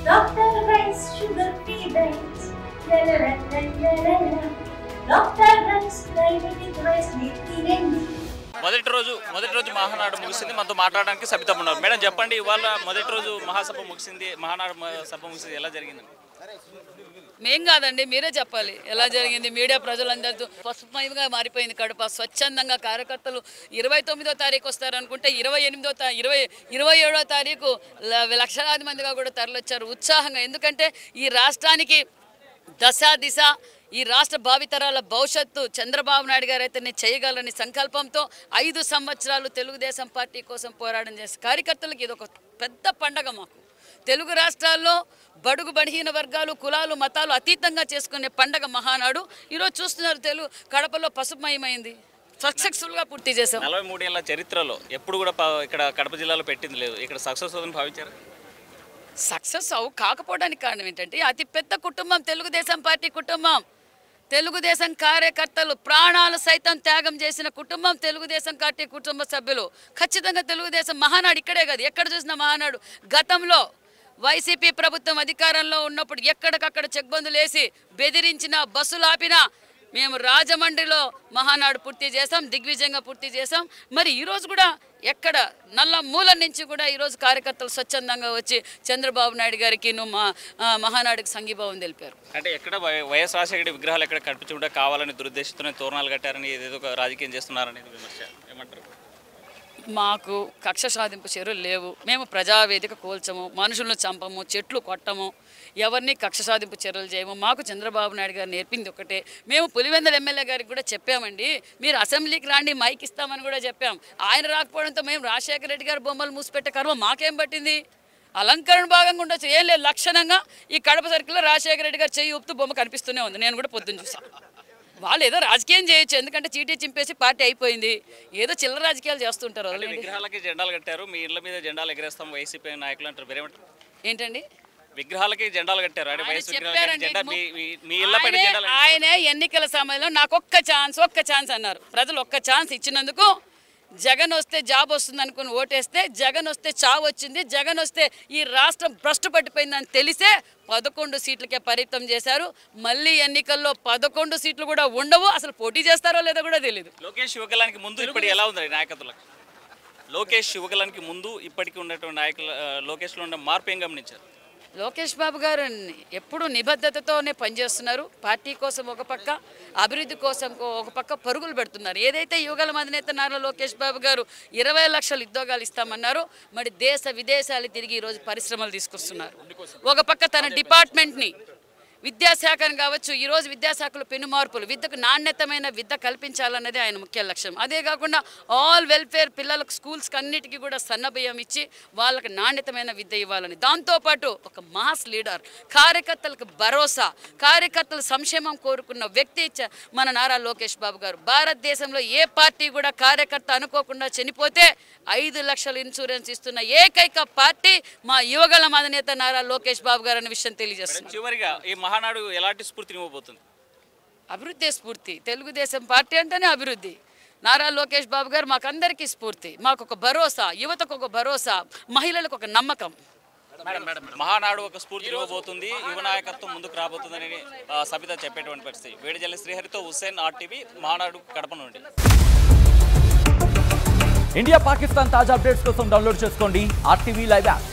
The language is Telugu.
Dr. Rice Sugar Free Diets. La la la la la la la. Dr. Rice Diabetic Rice తినండి. మొదటి రోజు మహానాడు ముగిసింది. మనతో మాట్లాడడానికి సబితమ్మ ఉన్నారు. మేడం చెప్పండి, ఇవాళ మొదటి రోజు మహాసభ ముగిసింది, మహానాడు సభ ముగిసింది, ఎలా జరిగింది? మేం కాదండి, మీరే చెప్పాలి ఎలా జరిగింది. మీడియా ప్రజలందరితో పసుపుమయంగా మారిపోయింది కడప. స్వచ్ఛందంగా కార్యకర్తలు 29వ తారీఖు వస్తారనుకుంటే 27వ తారీఖు లక్షలాది మందిగా కూడా తరలిచ్చారు ఉత్సాహంగా. ఎందుకంటే ఈ రాష్ట్రానికి దిశ ఈ రాష్ట్ర భావితరాల భవిష్యత్తు చంద్రబాబు నాయుడు గారు అయితేనే చేయగలరని సంకల్పంతో 5 సంవత్సరాలు తెలుగుదేశం పార్టీ కోసం పోరాటం చేసే కార్యకర్తలకు ఇది ఒక పెద్ద పండగ. మాకు తెలుగు రాష్ట్రాల్లో బడుగు బలహీన వర్గాలు కులాలు మతాలు అతీతంగా చేసుకునే పండగ మహానాడు. ఈరోజు చూస్తున్నారు కడపలో పసుపుమయమైంది, సక్సెస్ఫుల్గా పూర్తి చేశాం. 43 ఏళ్ల చరిత్రలో ఎప్పుడు కూడా ఇక్కడ కడప జిల్లాలో పెట్టింది లేదు. ఇక్కడ సక్సెస్ అవుతుందని భావించారు. సక్సెస్ కాకపోవడానికి కారణం ఏంటంటే అతి పెద్ద కుటుంబం తెలుగుదేశం పార్టీ కుటుంబం. తెలుగుదేశం కార్యకర్తలు ప్రాణాలు సైతం త్యాగం చేసిన కుటుంబం తెలుగుదేశం పార్టీ కుటుంబ సభ్యులు. ఖచ్చితంగా తెలుగుదేశం మహానాడు ఇక్కడే కాదు, ఎక్కడ చూసిన మహానాడు. గతంలో వైసీపీ ప్రభుత్వం అధికారంలో ఉన్నప్పుడు ఎక్కడికక్కడ చెక్బందులు వేసి బెదిరించిన బస్సులు ఆపినా మేము రాజమండ్రిలో మహానాడు పూర్తి చేసాం, దిగ్విజయంగా పూర్తి చేసాం. మరి ఈరోజు కూడా ఎక్కడ నల్ల మూల నుంచి కూడా ఈరోజు కార్యకర్తలు స్వచ్ఛందంగా వచ్చి చంద్రబాబు నాయుడు గారికి మహానాడుకి సంఘీభావం తెలిపారు. అంటే ఎక్కడ వైఎస్ రాజశేఖర విగ్రహాలు ఎక్కడ కనిపించకుండా కావాలని దురుద్దేశంతోనే తోరణాలు కట్టారని ఏదేదో రాజకీయం చేస్తున్నారనేది విమర్శ. ఏమంటారు? మాకు కక్ష సాధింపు చర్యలు లేవు. మేము ప్రజావేదిక కూల్చము, మనుషులను చంపము, చెట్లు కొట్టము, ఎవరిని కక్ష సాధింపు చర్యలు చేయము. మాకు చంద్రబాబు నాయుడు గారు నేర్పింది ఒకటే. మేము పులివెందుల ఎమ్మెల్యే గారికి కూడా చెప్పామండి, మీరు అసెంబ్లీకి రాండి, మైక్ ఇస్తామని కూడా చెప్పాం. ఆయన రాకపోవడంతో మేము రాజశేఖర రెడ్డి గారు బొమ్మలు మూసిపెట్టే కర్మ మాకేం పట్టింది? అలంకరణ భాగంగా ఉండొచ్చు, ఏం లేదు. లక్షణంగా ఈ కడప సర్కిల్లో రాజశేఖర రెడ్డి గారు చెయ్యి ఊపుతూ బొమ్మ కనిపిస్తూనే ఉంది. నేను కూడా పొద్దున్న చూసాను. వాళ్ళు ఏదో రాజకీయం చేయొచ్చు, ఎందుకంటే చీటీ చింపేసి పార్టీ అయిపోయింది, ఏదో చిల్లర రాజకీయాలు చేస్తుంటారు. విగ్రహాలకి జెండాలు కట్టారు, మీ ఇళ్ళ మీద జెండాలు ఎగరేస్తాం వైసీపీ నాయకులు అంటారు. మీరేమంటారు? ఏంటండి? విగ్రహాలకి జెండాలు కట్టారు. ఆయనే ఎన్నికల సమయంలో నాకు ఒక్క ఛాన్స్ అన్నారు. ప్రజలు ఒక్క ఛాన్స్ ఇచ్చినందుకు జగన్ వస్తే జాబ్ వస్తుంది అనుకుని ఓటేస్తే జగన్ వస్తే చావు వచ్చింది, జగన్ వస్తే ఈ రాష్ట్రం భ్రష్టు పట్టిపోయిందని తెలిసే 11 సీట్లకే పరిమితం చేశారు. మళ్ళీ ఎన్నికల్లో 11 సీట్లు కూడా ఉండవు. అసలు పోటీ చేస్తారో లేదో కూడా తెలియదు. లోకేష్ యువకులానికి ముందు ఇప్పటికి ఎలా ఉంది నాయకత్వాలకు? లోకేష్ యువకులానికి ముందు ఇప్పటికీ ఉన్నటువంటి నాయకులు లోకేష్లో ఉన్న మార్పు ఏం గమనించారు? లోకేష్ బాబు గారు ఎప్పుడు నిబద్ధతతోనే పనిచేస్తున్నారు. పార్టీ కోసం ఒక పక్క, అభివృద్ధి కోసం ఒక పక్క పరుగులు పెడుతున్నారు. ఏదైతే యువగల అధినేత నారా లోకేష్ బాబు గారు 20 లక్షల ఉద్యోగాలు ఇస్తామన్నారు, మరి దేశ విదేశాలు తిరిగి ఈరోజు పరిశ్రమలు తీసుకొస్తున్నారు. ఒక పక్క తన డిపార్ట్మెంట్ని విద్యాశాఖను కావచ్చు, ఈరోజు విద్యాశాఖలో పెను మార్పులు, విద్యకు నాణ్యతమైన విద్య కల్పించాలన్నది ఆయన ముఖ్య లక్ష్యం. అదే కాకుండా ఆల్ వెల్ఫేర్ పిల్లలకు స్కూల్స్కి అన్నిటికీ కూడా సన్నబియ్యం ఇచ్చి వాళ్ళకి నాణ్యతమైన విద్య ఇవ్వాలని. దాంతోపాటు ఒక మాస్ లీడర్, కార్యకర్తలకు భరోసా, కార్యకర్తల సంక్షేమం కోరుకున్న వ్యక్తి మన నారా లోకేష్ బాబు గారు. భారతదేశంలో ఏ పార్టీ కూడా కార్యకర్త అనుకోకుండా చనిపోతే 5 లక్షల ఇన్సూరెన్స్ ఇస్తున్న ఏకైక పార్టీ మా యువగల అధినేత నారా లోకేష్ బాబు గారు అనే విషయం తెలియజేస్తుంది. చివరిగా ఈ మహానాడు ఎలాంటి స్ఫూర్తిని ఇవ్వబోతుంది? అభివృద్ధి స్ఫూర్తి. తెలుగుదేశం పార్టీ అంటేనే అభివృద్ధి. నారా లోకేష్ బాబు గారు మాకందరికీ స్ఫూర్తి, మాకు ఒక భరోసా, యువతకు ఒక భరోసా, మహిళలకు ఒక నమ్మకం. మహానాడు ఒక స్ఫూర్తి ఇవ్వబోతుంది, యువ నాయకత్వం ముందుకు రాబోతుందని సబిత చెప్పేటువంటి పరిస్థితి. వేడిజల్లి శ్రీహరితో హుస్సేన్, RTV, మహానాడు కడప నుండి. ఇండియా పాకిస్తాన్ తాజా అప్డేట్స్ కోసం డౌన్లోడ్ చేసుకోండి RTV లైవ్ యాప్.